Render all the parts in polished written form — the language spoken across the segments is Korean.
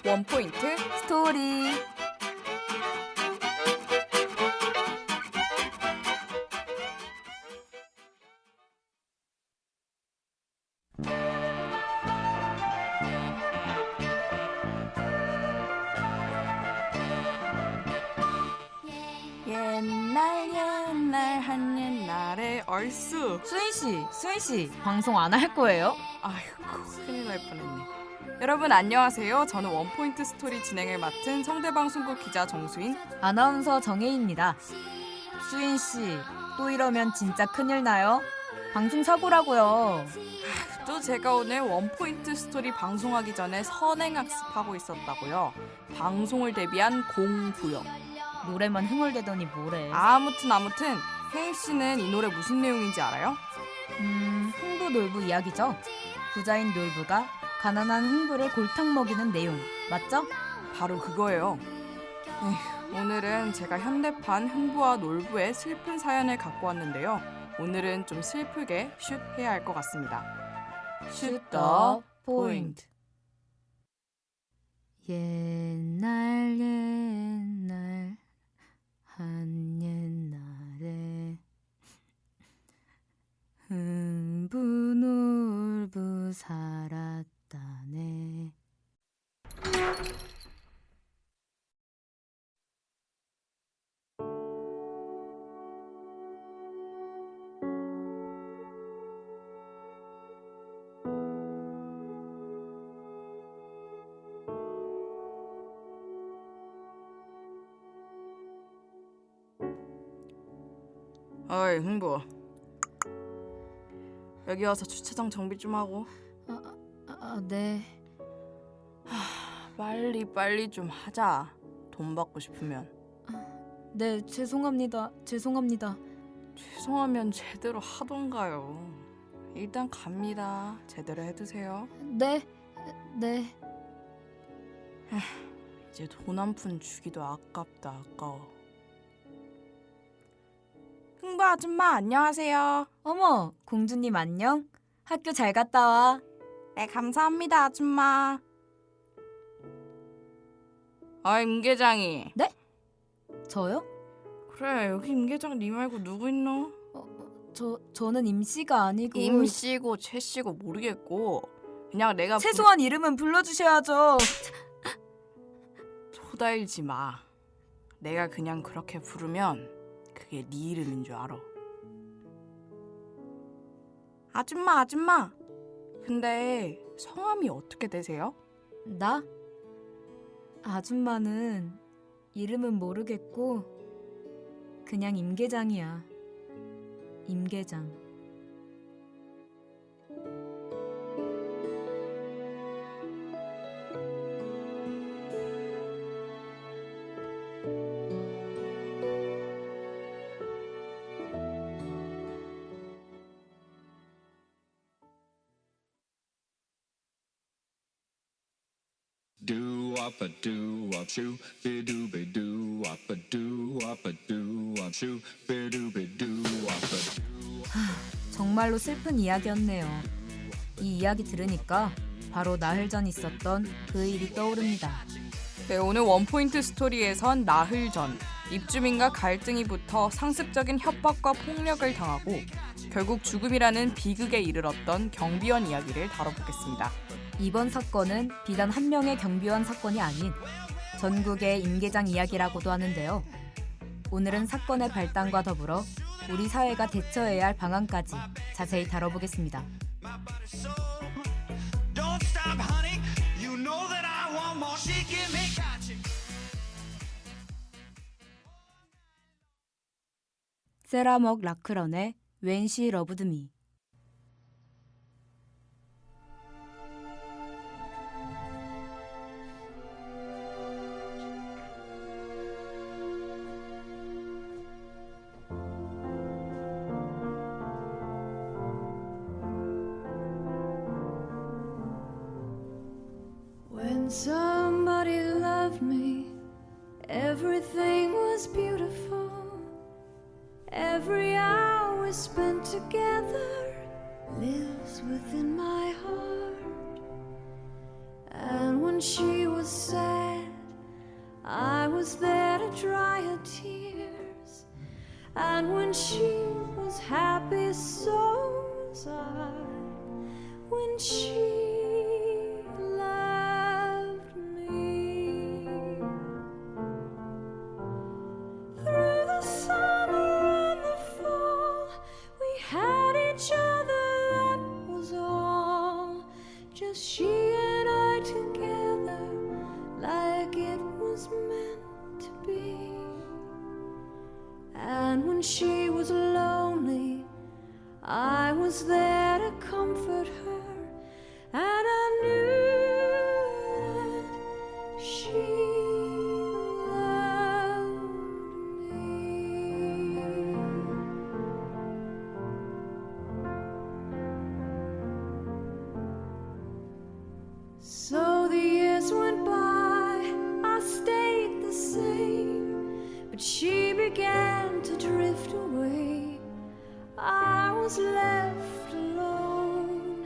원포인트 스토리. 옛날 한 옛날에 얼쑤. 수인 씨 방송 안 할 거예요? 아이고, 큰일 날 뻔했네. 여러분 안녕하세요. 저는 원포인트 스토리 진행을 맡은 성대방송국 기자 정수인, 아나운서 정혜입니다. 수인 씨, 또 이러면 진짜 큰일 나요. 방송 사고라고요. 또 제가 오늘 원포인트 스토리 방송하기 전에 선행학습하고 있었다고요. 방송을 대비한 공부요. 노래만 흥얼대더니 뭐래. 아무튼 혜인 씨는 이 노래 무슨 내용인지 알아요? 흥부 놀부 이야기죠. 부자인 놀부가 가난한 흥부를 골탕 먹이는 내용 맞죠? 바로 그거예요. 오늘은 제가 현대판 흥부와 놀부의 슬픈 사연을 갖고 왔는데요. 오늘은 좀 슬프게 슛 해야 할 것 같습니다. 슛 더 포인트. 옛날 한 옛날에 흥부 놀부 살았다네. 어이 흥부, 여기 와서 주차장 정비 좀 하고. 네. 빨리 좀 하자. 돈 받고 싶으면. 네, 죄송합니다. 죄송하면 제대로 하던가요. 일단 갑니다. 제대로 해두세요. 네. 이제 돈 한 푼 주기도 아깝다. 아까워. 흥부 아줌마 안녕하세요. 어머, 공주님 안녕? 학교 잘 갔다 와. 네, 감사합니다 아줌마. 임 계장이. 저요? 그래, 여기 임 계장 니 말고 누구 있노? 저는 임씨가 아니고 임씨고 최씨고 모르겠고 그냥 내가 최소한 이름은 불러주셔야죠. 토달지 마. 내가 그냥 그렇게 부르면 그게 네 이름인 줄 알아. 아줌마. 근데 성함이 어떻게 되세요? 나? 아줌마는 이름은 모르겠고 그냥 임계장이야. 임계장. Do wop a do wop shoo be do be do wop a do wop a do wop shoo be do be do wop a do. 정말로 슬픈 이야기였네요. 이 이야기 들으니까 바로 나흘 전 있었던 그 일이 떠오릅니다. 네, 오늘 원포인트 스토리에선 나흘 전 입주민과 갈등이 붙어 상습적인 협박과 폭력을 당하고 결국 죽음이라는 비극에 이르렀던 경비원 이야기를 다뤄보겠습니다. 이번 사건은 비단 한 명의 경비원 사건이 아닌 전국의 임계장 이야기라고도 하는데요. 오늘은 사건의 발단과 더불어 우리 사회가 대처해야 할 방안까지 자세히 다뤄보겠습니다. Don't stop, honey. You know that I want more. She give me gotcha. 세라먹 라크런의 When She Loved Me. When somebody loved me, everything was beautiful. Every hour spent together lives within my heart. And when she was was sad, I was there to dry her tears. And when she was happy, so was I. When she loved me. Through the summer and the fall, we had each other, that was all. Just she and I together, like it was meant to be. And when she was lonely, I was there to comfort her, and I knew that she loved me. So the years went by, I stayed the same, but she began to drift away. I was left alone.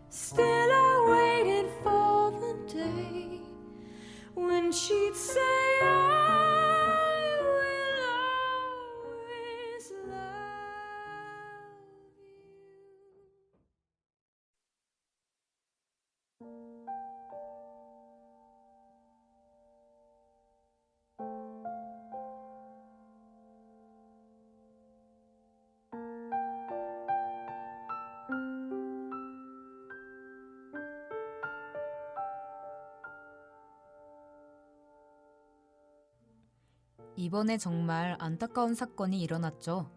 Still I waited for the day when she'd say, I will always love you. 이번에 정말 안타까운 사건이 일어났죠.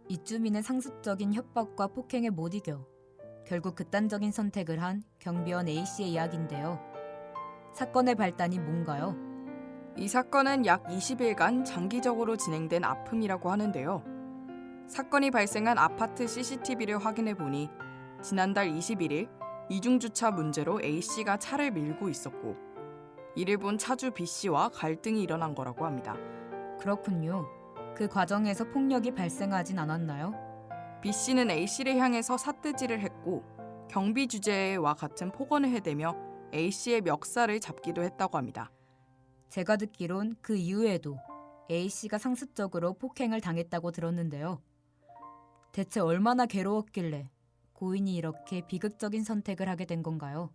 이주민의 상습적인 협박과 폭행에 못 이겨 결국 극단적인 선택을 한 경비원 A씨의 이야기인데요. 사건의 발단이 뭔가요? 이 사건은 약 20일간 장기적으로 진행된 아픔이라고 하는데요. 사건이 발생한 아파트 CCTV를 확인해 보니 지난달 21일 이중주차 문제로 A씨가 차를 밀고 있었고 이를 본 차주 B씨와 갈등이 일어난 거라고 합니다. 그렇군요. 그 과정에서 폭력이 발생하진 않았나요? B씨는 A씨를 향해서 삿대질을 했고 경비 주제와 같은 폭언을 해대며 A씨의 멱살을 잡기도 했다고 합니다. 제가 듣기론 그 이후에도 A씨가 상습적으로 폭행을 당했다고 들었는데요. 대체 얼마나 괴로웠길래 고인이 이렇게 비극적인 선택을 하게 된 건가요?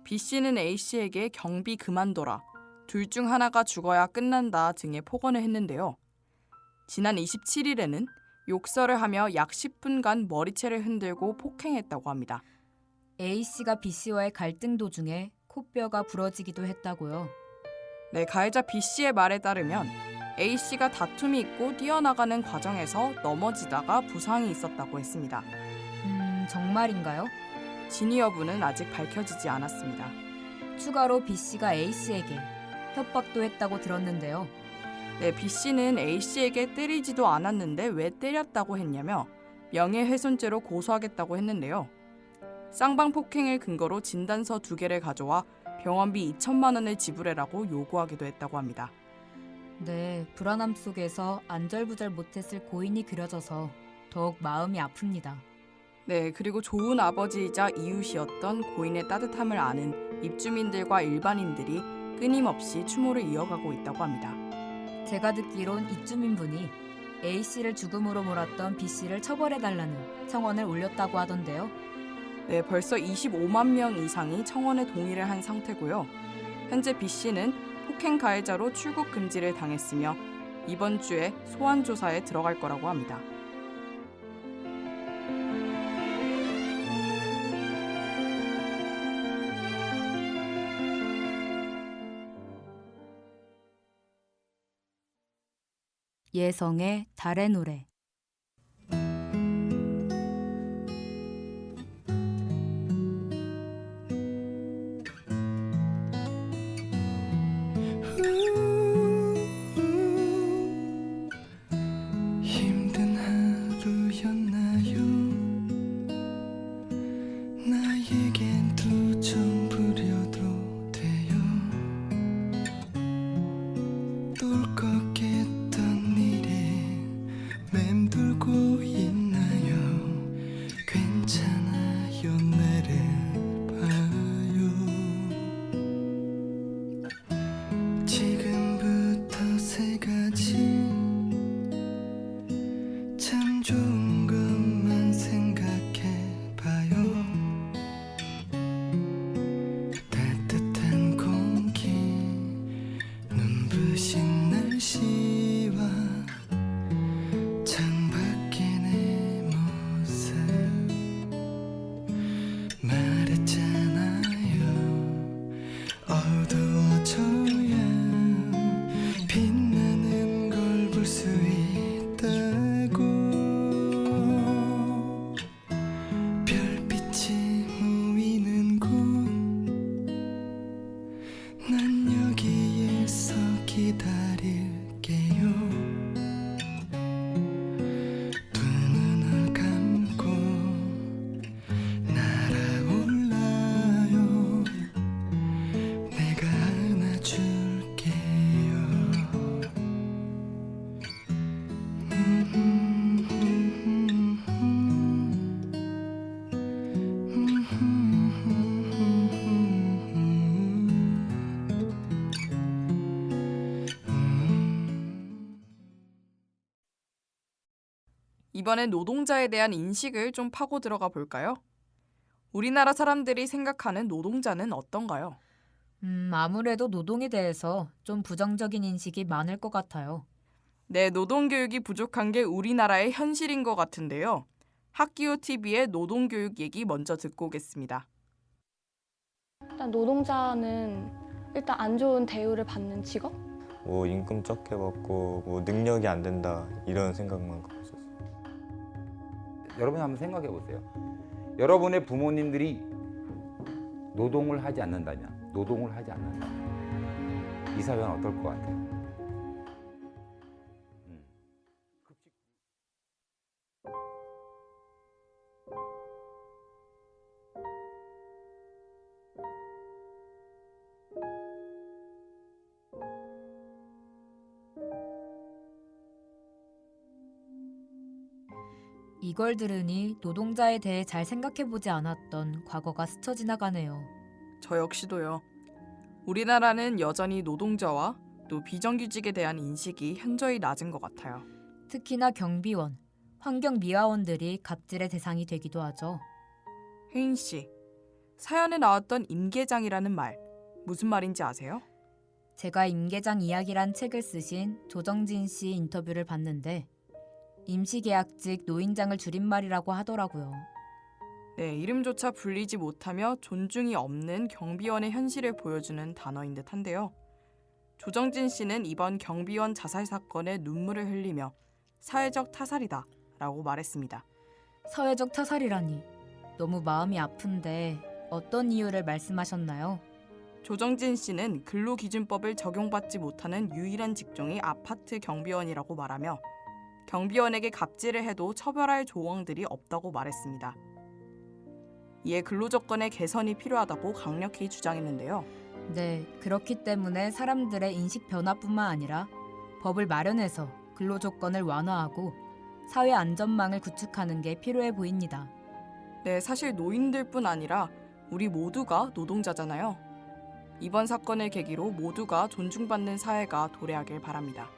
B씨는 A씨에게 경비 그만둬라, 둘 중 하나가 죽어야 끝난다 등의 폭언을 했는데요. 지난 27일에는 욕설을 하며 약 10분간 머리채를 흔들고 폭행했다고 합니다. A씨가 B씨와의 갈등 도중에 코뼈가 부러지기도 했다고요. 네, 가해자 B씨의 말에 따르면 A씨가 다툼이 있고 뛰어나가는 과정에서 넘어지다가 부상이 있었다고 했습니다. 정말인가요? 진위 여부는 아직 밝혀지지 않았습니다. 추가로 B씨가 A씨에게 협박도 했다고 들었는데요. 네, B씨는 A씨에게 때리지도 않았는데 왜 때렸다고 했냐며 명예훼손죄로 고소하겠다고 했는데요. 쌍방폭행을 근거로 진단서 2개를 가져와 병원비 2천만 원을 지불해라고 요구하기도 했다고 합니다. 네, 불안함 속에서 안절부절 못했을 고인이 그려져서 더욱 마음이 아픕니다. 네, 그리고 좋은 아버지이자 이웃이었던 고인의 따뜻함을 아는 입주민들과 일반인들이 끊임없이 추모를 이어가고 있다고 합니다. 제가 듣기론 입주민분이 A씨를 죽음으로 몰았던 B씨를 처벌해달라는 청원을 올렸다고 하던데요. 네, 벌써 25만 명 이상이 청원에 동의를 한 상태고요. 현재 B씨는 폭행 가해자로 출국 금지를 당했으며 이번 주에 소환 조사에 들어갈 거라고 합니다. 예성의 달의 노래. 힘든 하루였나요? 나에겐 투정 부려도 돼요. 똘 것 같던 일에 참 좋은 것만 생각해봐요. 따뜻한 공기, 눈부신 날씨와 창밖의 내 모습. 말했잖아요, 어두워져야 빛나는 걸 볼 수 있다고. 별빛이 모이는 곳, 난 여기에서 기다릴게요. 두 눈을 감고 날아올라요. 내가 안아줄게요. 이번엔 노동자에 대한 인식을 좀 파고 들어가 볼까요? 우리나라 사람들이 생각하는 노동자는 어떤가요? 아무래도 노동에 대해서 좀 부정적인 인식이 많을 것 같아요. 네, 노동교육이 부족한 게 우리나라의 현실인 것 같은데요. 학기호 TV의 노동교육 얘기 먼저 듣고 오겠습니다. 일단 노동자는 일단 안 좋은 대우를 받는 직업? 뭐 임금 적게 받고 뭐 능력이 안 된다 이런 생각만 갖고 있었어요. 여러분이 한번 생각해 보세요. 여러분의 부모님들이 노동을 하지 않는다면, 노동을 하지 않는다. 이 사회는 어떨 것 같아요? 이걸 들으니 노동자에 대해 잘 생각해보지 않았던 과거가 스쳐 지나가네요. 저 역시도요. 우리나라는 여전히 노동자와 또 비정규직에 대한 인식이 현저히 낮은 것 같아요. 특히나 경비원, 환경미화원들이 갑질의 대상이 되기도 하죠. 혜인 씨, 사연에 나왔던 임계장이라는 말, 무슨 말인지 아세요? 제가 임계장 이야기란 책을 쓰신 조정진 씨 인터뷰를 봤는데 임시계약직 노인장을 줄임말이라고 하더라고요. 네, 이름조차 불리지 못하며 존중이 없는 경비원의 현실을 보여주는 단어인 듯한데요. 조정진 씨는 이번 경비원 자살 사건에 눈물을 흘리며 사회적 타살이다 라고 말했습니다. 사회적 타살이라니 너무 마음이 아픈데 어떤 이유를 말씀하셨나요? 조정진 씨는 근로기준법을 적용받지 못하는 유일한 직종이 아파트 경비원이라고 말하며 경비원에게 갑질을 해도 처벌할 조항들이 없다고 말했습니다. 이에 근로조건의 개선이 필요하다고 강력히 주장했는데요. 네, 그렇기 때문에 사람들의 인식 변화뿐만 아니라 법을 마련해서 근로조건을 완화하고 사회 안전망을 구축하는 게 필요해 보입니다. 네, 사실 노인들뿐 아니라 우리 모두가 노동자잖아요. 이번 사건을 계기로 모두가 존중받는 사회가 도래하길 바랍니다.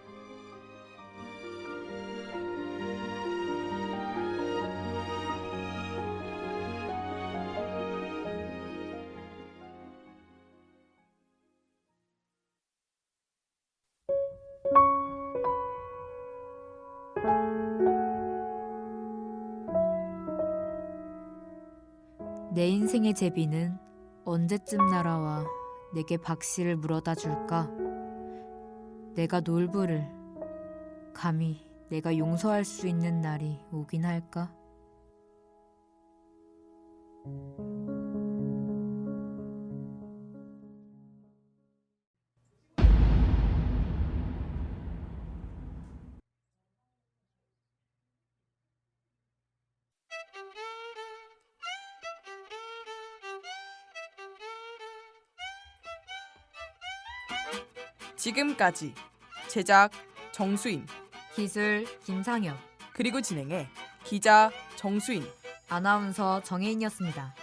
내 인생의 제비는 언제쯤 날아와 내게 박씨를 물어다 줄까? 내가 놀부를 감히 내가 용서할 수 있는 날이 오긴 할까? 지금까지 제작 정수인, 기술 김상엽, 그리고 진행해 기자 정수인, 아나운서 정혜인이었습니다.